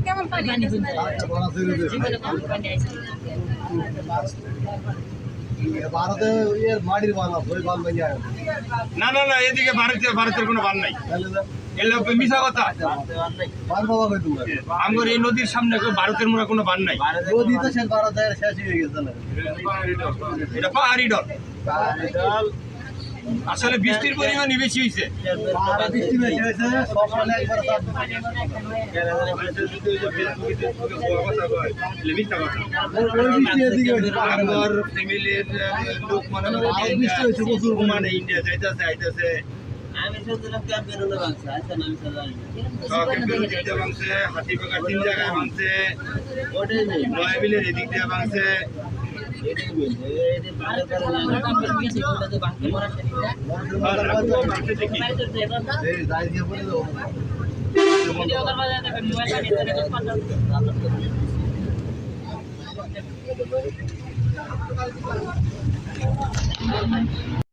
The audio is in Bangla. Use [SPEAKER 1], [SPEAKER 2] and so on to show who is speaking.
[SPEAKER 1] কেমন পানি ভারতে মাটির বাল ওই বাল ভেঙে
[SPEAKER 2] না না না এদিকে ভারতের কোনো বান নাই এগুলো মিশা কথা
[SPEAKER 1] বাল বাবা কই তুমি
[SPEAKER 2] আমার এই নদীর সামনে ভারতের মনে কোনো বান নাই
[SPEAKER 1] নদী তো শেষ ভারতের শেষ হয়ে গেছে না
[SPEAKER 2] এটা পাহাড়ি ডল
[SPEAKER 1] পাহাড়ি ডল
[SPEAKER 2] আসলে বৃষ্টির পরিমাণই বেশি হয়েছে
[SPEAKER 1] বৃষ্টি বেশি হয়েছে সব মানে একবার
[SPEAKER 2] ফ্যামিলির লোক মানে
[SPEAKER 1] বৃষ্টি হয়েছে প্রচুর
[SPEAKER 2] মানে ইন্ডিয়া যাইতেছে আইতেছে
[SPEAKER 1] আমি শুনছিলাম ক্যাম্প বেরোলে ভাঙছে আচ্ছা আমি
[SPEAKER 2] দিকটা ভাঙছে হাতিবাগার 3 জায়গায় ভাঙছে
[SPEAKER 1] ওটাই নেই
[SPEAKER 2] নয়াবিলের এদিক দিয়ে ভাঙছে
[SPEAKER 1] ভিডিও